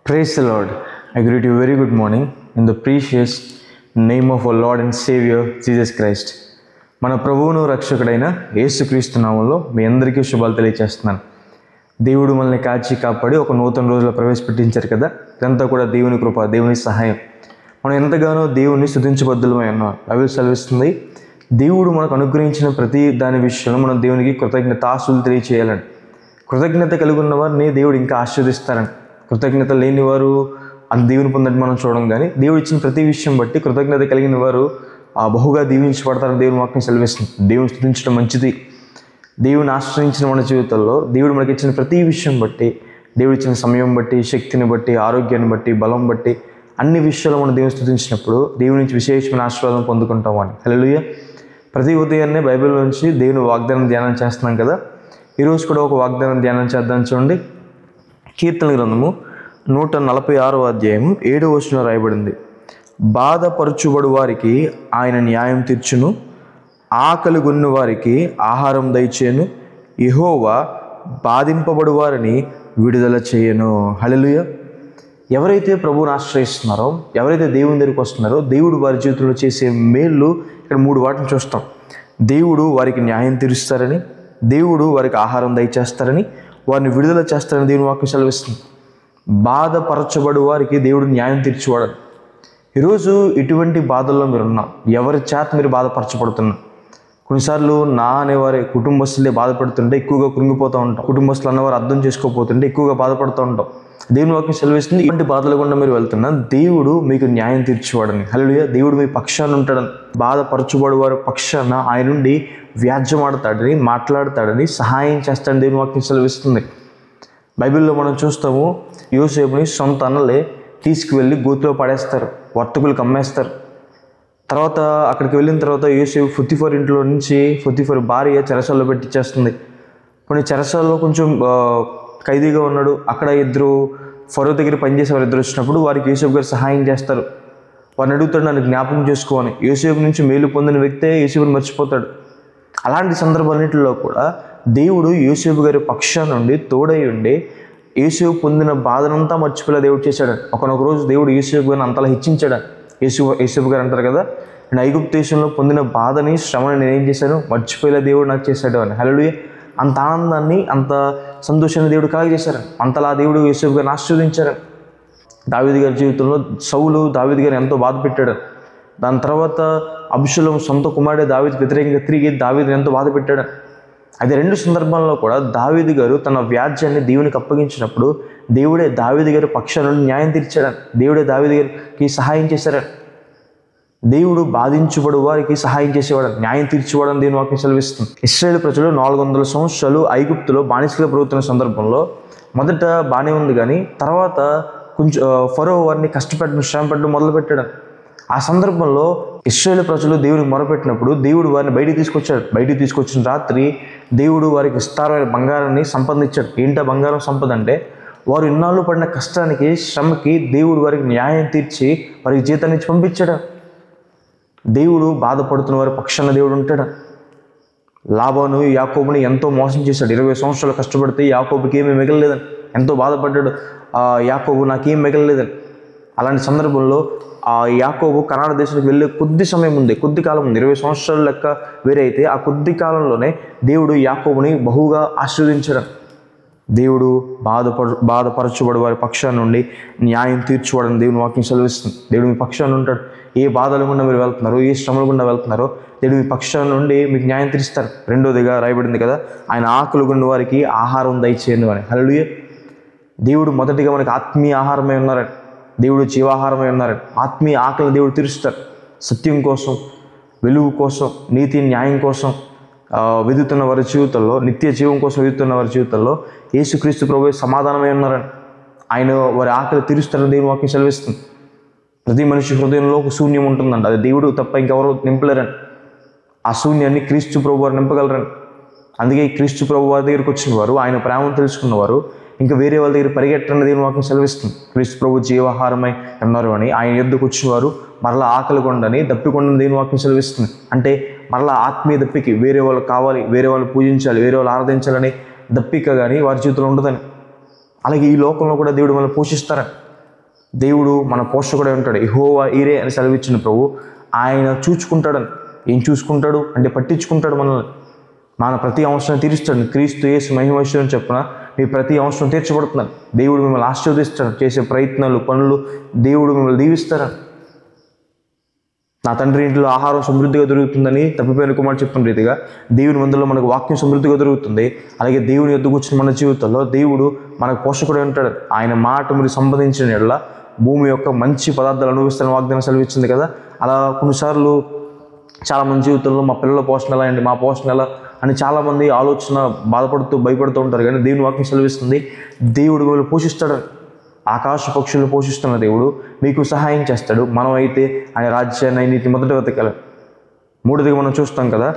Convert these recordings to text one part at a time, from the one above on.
Praise the Lord. I greet you very good morning in the precious name of our Lord and Savior Jesus Christ. మన ప్రభువును రక్షకుడైన యేసుక్రీస్తు నామములో మీ అందరికీ శుభాలు తెలియజేస్తున్నాను. దేవుడు మనల్ని కాచి కాపాడి ఒక నూతన రోజులో ప్రవేశపెట్టించారు కదా. ఇదంతా కూడా దేవుని కృప, దేవుని సహాయం. మనం ఎంతగానో దేవుని స్తుతించబద్దులమై ఉన్నాం. బైబిల్ సెలవిస్తుంది, దేవుడు మనకు అనుగ్రహించిన ప్రతి దాని విషయంలో మనం దేవునికి కృతజ్ఞతాస్తుతులు తెలియచేయాలని. కృతజ్ఞత కలిగి ఉన్న వారిని దేవుడు ఇంకా ఆశీర్వదిస్తారని. కృతజ్ఞత లేని వారు అంత దేవుని పొందడం మనం చూడం, కానీ దేవుడు ఇచ్చిన ప్రతి విషయం బట్టి కృతజ్ఞత కలిగిన వారు బహుగా దీవించబడతారని దేవుని వాక్యం సెలవిస్తుంది. దేవుని స్తుతించడం మంచిది. దేవుని ఆశ్రయించిన మన జీవితంలో దేవుడు మనకి ఇచ్చిన ప్రతి విషయం బట్టి, దేవుడు ఇచ్చిన సమయం బట్టి, శక్తిని బట్టి, ఆరోగ్యాన్ని బట్టి, బలం బట్టి అన్ని విషయాల్లో మనం దేవుని స్తుతించినప్పుడు దేవుని నుంచి విశేషమైన ఆశీర్వాదం పొందుకుంటామని. హల్లెలూయా. ప్రతి ఉదయాన్నే బైబిల్ నుంచి దేవుని వాగ్దానం ధ్యానం చేస్తున్నాం కదా. ఈరోజు కూడా ఒక వాగ్దానం ధ్యానం చేద్దాం. చూడండి, కీర్తన గ్రంథము 146వ అధ్యాయము 7వ వచనంలో రాయబడింది, బాధపరచుబడు వారికి ఆయన న్యాయం తీర్చును, ఆకలి గొన్న వారికి ఆహారం దయచేయను, యెహోవా బాధింపబడు వారిని విడుదల చేయను. హల్లెలూయా. ఎవరైతే ప్రభువుని ఆశ్రయిస్తున్నారో, ఎవరైతే దేవుని దగ్గరికి వస్తున్నారో, దేవుడు వారి జీవితంలో చేసే మేళ్ళు ఇక్కడ 3 వాటిని చూస్తాం. దేవుడు వారికి న్యాయం తీరుస్తారని, దేవుడు వారికి ఆహారం దయచేస్తారని, వారిని విడుదల చేస్తారని దేవుని వాక్యం సెలవిస్తుంది. బాధపరచబడు వారికి దేవుడు న్యాయం తీర్చేవాడు. ఈరోజు ఇటువంటి బాధల్లో మీరు ఉన్నాం. ఎవరి చేత మీరు బాధపరచబడుతున్నారు? కొన్నిసార్లు నా అనేవారి కుటుంబస్తులే బాధపడుతుంటే ఎక్కువగా కృంగిపోతూ ఉంటాం. కుటుంబస్తులు అన్నవారు అర్థం చేసుకోకపోతుంటే ఎక్కువగా బాధపడుతూ ఉంటాం. దేవుని వాక్యం సెలవిస్తుంది, ఇటువంటి బాధల గుండా మీరు వెళ్తున్నా దేవుడు మీకు న్యాయం తీర్చేవాడని. హల్లెలూయా. దేవుడు మీ పక్షాన ఉంటాడని, బాధపరచుబడు వారి పక్షాన ఆయన నుండి వ్యాజ్యమాడతాడని, మాట్లాడతాడని, సహాయం చేస్తాడని దేవుని వాక్యం సెలవిస్తుంది. బైబిల్లో మనం చూస్తాము, యోసేపుని సొంత అన్నలే తీసుకువెళ్ళి గోతిలో పడేస్తారు, వర్తకులకు అమ్మేస్తారు. తర్వాత అక్కడికి వెళ్ళిన తర్వాత యోసేపు పొతిఫర్ ఇంట్లో నుంచి పొతిఫర్ భార్య చెరసాల్లో పెట్టించేస్తుంది. కొన్ని చెరసాల్లో కొంచెం ఖైదీగా ఉన్నాడు. అక్కడ ఇద్దరు ఫరో దగ్గర పనిచేసేవారు ఇద్దరు వచ్చినప్పుడు వారికి యోసేపు గారు సహాయం చేస్తారు. వారిని అడుగుతాడు, నన్ను జ్ఞాపకం చేసుకోని. యోసేపు నుంచి మేలు పొందిన వ్యక్తే యోసేపుని మర్చిపోతాడు. అలాంటి సందర్భాలన్నింటిలో కూడా దేవుడు యోసేపు గారి పక్షాన నుండి తోడై ఉండి యోసేపు పొందిన బాధనంతా మర్చిపోయేలా దేవుడు చేశాడు. ఒకనొక రోజు దేవుడు యోసేపు గారిని అంతలా హెచ్చించాడు. యోసేపు గారు అంటారు కదా, నేను ఐగుప్తు దేశంలో పొందిన బాధని, శ్రమని నేనేం చేశాను, మర్చిపోయేలా దేవుడు నాకు చేశాడు అని. హల్లెలూయా. అంత ఆనందాన్ని, అంత సంతోషాన్ని దేవుడు కలగజేశారు. అంతలా దేవుడు యోసేపు గారిని ఆశీర్వదించారు. దావీదు గారి జీవితంలో సౌలు దావీదు గారిని ఎంతో బాధ పెట్టాడు. దాని తర్వాత అబ్షాలోము సొంత కుమారుడే దావీదుకు వ్యతిరేకంగా తిరిగి దావీదుని ఎంతో బాధ పెట్టాడు. అయితే 2 సందర్భాల్లో కూడా దావీదు గారు తన వ్యాజ్యాన్ని దేవునికి అప్పగించినప్పుడు దేవుడే దావీదు గారి పక్షాల నుండి న్యాయం తీర్చాడు. దేవుడే దావీదు గారికి సహాయం చేశాడు. దేవుడు బాధించబడు వారికి సహాయం చేసేవాడు, న్యాయం తీర్చేవాడని దేవుని వాక్యం సెలవిస్తుంది. ఇశ్రాయేలు ప్రజలు 400 సంవత్సరాలు ఐగుప్తులో బానిసలుగా పెరుగుతున్న సందర్భంలో మొదట బాగానే ఉంది, కానీ తర్వాత కొంచెం ఫరో వారిని కష్టపెట్టడం, శ్రమ పెట్టడం మొదలుపెట్టాడు. ఆ సందర్భంలో ఇశ్రాయేలు ప్రజలు దేవునికి మొరపెట్టినప్పుడు దేవుడు వారిని బయటికి తీసుకొచ్చాడు. బయటికి తీసుకొచ్చిన రాత్రి దేవుడు వారికి విస్తారమైన బంగారాన్ని సంపాదించాడు. ఏంటో బంగారం సంపద అంటే, వారు ఇన్నాళ్ళు పడిన కష్టానికి, శ్రమకి దేవుడు వారికి న్యాయం తీర్చి వారికి జీతాన్ని ఇచ్చి పంపించాడు. దేవుడు బాధపడుతున్న వారి పక్షాన దేవుడు ఉంటాడు. లాబాను యాకోబుని ఎంతో మోసం చేశాడు. 20 సంవత్సరాలు కష్టపడితే యాకోబుకి ఏమీ మిగలలేదని ఎంతో బాధపడ్డాడు. యాకోబు నాకేం మిగలలేదని. అలాంటి సందర్భంలో యాకోబు కనాడ దేశానికి వెళ్ళే కొద్ది సమయం ఉంది, కొద్ది కాలం ఉంది, 20 సంవత్సరాల లెక్క వేరే అయితే ఆ కొద్ది కాలంలోనే దేవుడు యాకోబుని బహుగా ఆశీర్వదించాడు. దేవుడు బాధపరచుబడి వారి పక్షాన నుండి న్యాయం తీర్చువాడని దేవుని వాక్యం సెలవిస్తుంది. దేవుడు మీ పక్షాన ఉంటాడు. ఏ బాధల గుండా మీరు వెళ్తున్నారో, ఏ శ్రమల గుండా వెళ్తున్నారో దేవుడు మీ పక్షాన నుండి మీకు న్యాయం తీరుస్తారు. 2వదిగా రాయబడింది కదా, ఆయన ఆకలి గొన్న వారికి ఆహారం దయచేయను అని. హల్లెలూయా. దేవుడు మొదటిగా మనకి ఆత్మీయ ఆహారమై ఉన్నారని, దేవుడు జీవాహారమై ఉన్నారని. ఆత్మీయ ఆకలిని దేవుడు తీరుస్తారు. సత్యం కోసం, వెలుగు కోసం, నీతి న్యాయం కోసం వెదుగుతున్న వారి జీవితంలో, నిత్య జీవం కోసం వెదుగుతున్న వారి జీవితంలో యేసుక్రీస్తు ప్రభువే సమాధానమై ఉన్నారని, ఆయన వారి ఆకలి తీరుస్తారని దేవుని వాక్యం సెలవిస్తుంది. ప్రతి మనిషి హృదయంలో ఒక శూన్యం ఉంటుందంట, అది దేవుడు తప్ప ఇంకెవరో నింపలేరని. ఆ శూన్యాన్ని క్రీస్తు ప్రభు వారు నింపగలరని. అందుకే క్రీస్తు ప్రభు వారి దగ్గరికి వచ్చిన వారు, ఆయన ప్రేమను తెలుసుకున్నవారు ఇంకా వేరే వాళ్ళ దగ్గర పరిగెట్టని దేవుని వాక్యం సెలవిస్తుంది. క్రీస్తు ప్రభు జీవాహారమై ఉన్నారు అని, ఆయన యొద్దకు వచ్చినవారు మరలా ఆకలి కొండని, దప్పికొండని దేవుని వాక్యం సెలవిస్తుంది. అంటే మరలా ఆత్మీయ దప్పికి, వేరే వాళ్ళు కావాలి, వేరే వాళ్ళు పూజించాలి, వేరే వాళ్ళు ఆరాధించాలని దప్పిక కానీ వారి జీవితంలో ఉండదని. అలాగే ఈ లోకంలో కూడా దేవుడు మనల్ని పోషిస్తారని. దేవుడు మన పోషకుడే ఉంటాడు. యెహోవా ఈరే అని సెలవిచ్చిన ప్రభు ఆయన చూసుకుంటాడని. ఏం చూసుకుంటాడు అంటే పట్టించుకుంటాడు మనల్ని. మన ప్రతి అవసరం తీరుస్తాడు. క్రీస్తు యేసు మహిమేశ్వరం చెప్పున మీ ప్రతి అవసరం తీర్చబడుతున్నారు. దేవుడు మిమ్మల్ని ఆశీర్వదిస్తాడు. చేసే ప్రయత్నాలు పనులు దేవుడు మిమ్మల్ని దీవిస్తాడు. నా తండ్రి ఇంట్లో ఆహారం సమృద్ధిగా దొరుకుతుందని తప్పిపోయిన కుమారుడు చెప్పిన రీతిగా దేవుని మందిలో మనకు వాక్యం సమృద్ధిగా దొరుకుతుంది. అలాగే దేవుని యొద్దకు వచ్చిన మన జీవితంలో దేవుడు మనకు పోషకుడే ఉంటాడు. ఆయన మాట మీరు సంపాదించిన యెడల భూమి యొక్క మంచి పదార్థాలు అనుభవిస్తున్న వాగ్దానం సెలవిచ్చింది కదా. అలా కొన్నిసార్లు చాలామంది జీవితంలో మా పిల్లల పోషణ ఎలా అండి, మా పోషణ ఎలా అని చాలామంది ఆలోచన బాధపడుతూ భయపడుతూ ఉంటారు. కానీ దేవుని వాక్యం సెలవిస్తుంది దేవుడు మిమ్మల్ని పోషిస్తాడు. ఆకాశ పక్షులను పోషిస్తున్న దేవుడు మీకు సహాయం చేస్తాడు. మనం అయితే ఆయన రాజ్యాన్ని నీతి మొదట వెతకాలి. మూడోదిగా మనం చూస్తాం కదా,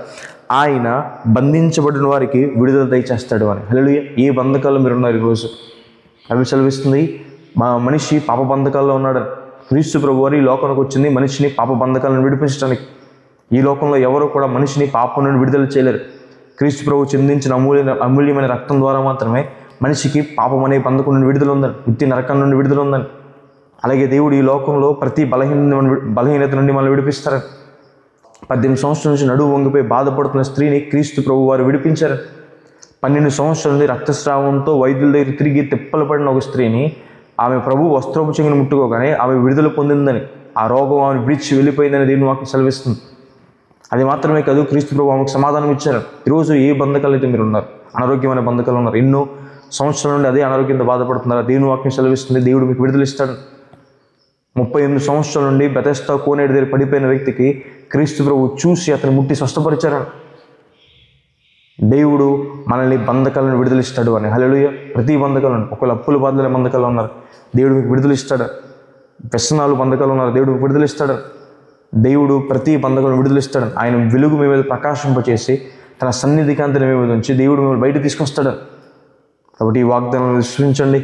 ఆయన బంధించబడిన వారికి విడుదల దయచేస్తాడు అని. హల్లెలూయా. ఏ బంధకాల్లో మీరు ఉన్నారు ఈరోజు? అవి సెలవిస్తుంది మా మనిషి పాప బంధకాల్లో ఉన్నాడు. క్రీస్తు ప్రభు వారు ఈ లోకానికి వచ్చింది మనిషిని పాప బంధకాలను విడిపించడానికి. ఈ లోకంలో ఎవరు కూడా మనిషిని పాపం నుండి విడుదల చేయలేరు. క్రీస్తు ప్రభు చెందించిన అమూల్యమైన రక్తం ద్వారా మాత్రమే మనిషికి పాపం అనే బంధకం నుండి విడుదల ఉందని, వృత్తి నరకం నుండి విడుదల ఉందని. అలాగే దేవుడు ఈ లోకంలో ప్రతి బలహీనత నుండి మనల్ని విడిపిస్తారని. 18 సంవత్సరాల నుంచి నడువు వంగిపోయి బాధపడుతున్న స్త్రీని క్రీస్తు ప్రభు వారు విడిపించారు. 12 సంవత్సరాల నుండి రక్తస్రావంతో వైద్యుల దగ్గర తిరిగి తిప్పలు పడిన ఒక స్త్రీని ఆమె ప్రభు వస్త్రపు చెంగును ముట్టుకోగానే ఆమె విడుదల పొందిందని, ఆ రోగం ఆమెను విడిచి వెళ్ళిపోయిందని దేవుని వాక్యం సెలవిస్తుంది. అది మాత్రమే కాదు, క్రీస్తు ప్రభు ఆమెకు సమాధానం ఇచ్చారు. ఈరోజు ఏ బంధకాలు అయితే మీరు ఉన్నారు, అనారోగ్యమైన బంధకాలు ఉన్నారు, ఎన్నో సంవత్సరాల నుండి అదే అనారోగ్యంతో బాధపడుతున్నారు, దేవుని వాక్యం సెలవిస్తుంది దేవుడు మీకు విడుదల ఇస్తాడు. 38 సంవత్సరాల నుండి బెతెస్దా కోనేటి దగ్గర పడిపోయిన వ్యక్తికి క్రీస్తు ప్రభు చూసి అతను ముట్టి స్వస్థపరిచారని. దేవుడు మనల్ని బంధకాలను విడుదలిస్తాడు అని. హల్లెలూయా. ప్రతి బంధకాలను, ఒకవేళ అప్పుల బాధల బంధకాలు ఉన్నారు, దేవుడు మీకు విడుదలిస్తాడు. వ్యసనాలు బంధకాలు ఉన్నారు, దేవుడు మీకు విడుదలిస్తాడు. దేవుడు ప్రతి బంధకాలను విడుదలిస్తాడు. ఆయన వెలుగు మీ మీద ప్రకాశింపచేసి తన సన్నిధి కాంతిని మీ మీద ఉంచి దేవుడు మిమ్మల్ని బయట తీసుకొస్తాడు. కాబట్టి ఈ వాగ్దానాన్ని విశ్వసించండి.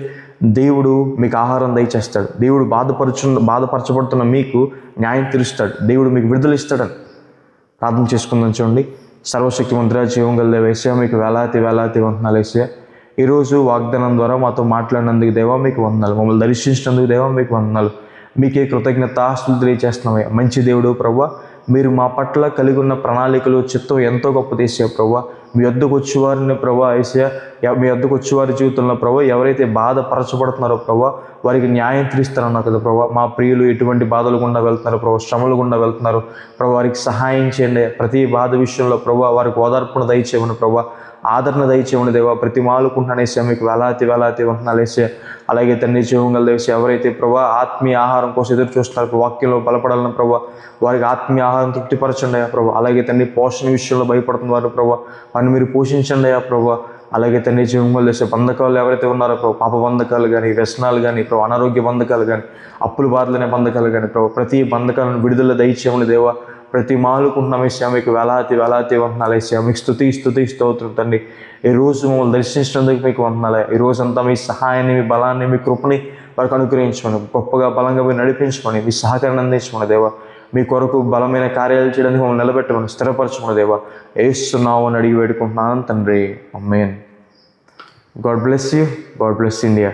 దేవుడు మీకు ఆహారం దయచేస్తాడు. దేవుడు బాధపరచబడుతున్న మీకు న్యాయం తీరుస్తాడు. దేవుడు మీకు విడుదల ఇస్తాడని ప్రార్థన చేసుకుందాం. చూడండి. సర్వశక్తిమంతుడా, జీవం గల దేవా యేసయ్యా, మీకు వేలాది వందనాలు యేసయ్యా. ఈరోజు వాగ్దానం ద్వారా మాతో మాట్లాడినందుకు దేవా మీకు వందనాలు. మమ్మల్ని దర్శించినందుకు దేవా మీకు వందనాలు. మీకే కృతజ్ఞతాస్తుతులు తెలియజేస్తున్నామయ్యా. మంచి దేవుడు ప్రభువా, మీరు మా పట్ల కలిగి ఉన్న ప్రణాళికలు చిత్తం ఎంతో గొప్పది యేసయ్యా. ప్రభువా, మీ వద్దకు వచ్చేవారిని ప్రభువా యేసయ్యా, మీ వద్దకు వచ్చేవారి జీవితంలో ప్రభువా ఎవరైతే బాధపరచబడుతున్నారో ప్రభువా వారికి న్యాయం తీరుస్తారన్నా కదా ప్రభువా. మా ప్రియులు ఎటువంటి బాధలు గుండా వెళ్తున్నారు ప్రభువా, శ్రమలు గుండా వెళ్తున్నారు ప్రభువా, వారికి సహాయం చేయండి. ప్రతి బాధ విషయంలో ప్రభువా వారికి ఓదార్పును దయచేయమని ప్రభువా, ఆదరణ దయచేయమని దేవా. ప్రతి మాలుకుంటున్నానేసా మీకు వేలాది వందనాలు యేసయ్యా. అలాగే తండ్రి జీవం గల దేవా, ఎవరైతే ప్రభా ఆత్మీయ ఆహారం కోసం ఎదురు చూస్తున్నారు, వాక్యంలో బలపడాలని ప్రభా వారికి ఆత్మీయ ఆహారం తృప్తిపరచండి అయ్యా ప్రభా. అలాగే తండ్రి పోషణ విషయంలో భయపడుతున్నారు ప్రభా, వారిని మీరు పోషించండి అయ్యా ప్రభా. అలాగే తండ్రి జీవం గల దేవా, బంధకాలు ఎవరైతే ఉన్నారో ప్రభా, పాప బంధకాలు కానీ, వ్యసనాలు కానీ ప్రభా, అనారోగ్య బంధకాలు కానీ, అప్పులు బాధలనే బంధకాలు కానీ ప్రభా, ప్రతి బంధకాలను విడుదల దయచేయమని దేవా. ప్రతి మాలుకుంటున్నాం యేసయ్యా, మీకు వేలాది వందనాలు యేసయ్యా. మీకు స్తుతి స్తోత్రం తండ్రి. ఈ రోజు మమ్మల్ని దర్శించినందుకు మీకు వందనాలు. ఈ రోజంతా మీ సహాయాన్ని, మీ బలాన్ని, మీ కృపని వారికి అనుగ్రహించమని, గొప్పగా బలంగా మీరు నడిపించమని, మీ సహకారాన్ని అందించమని దేవా. మీ కొరకు బలమైన కార్యాలు చేయడానికి మమ్మల్ని నిలబెట్టమని, స్థిరపరచమని దేవా. యేసు నామమున అడిగి వేడుకుంటున్నాను తండ్రి. Amen. God bless you. God bless India.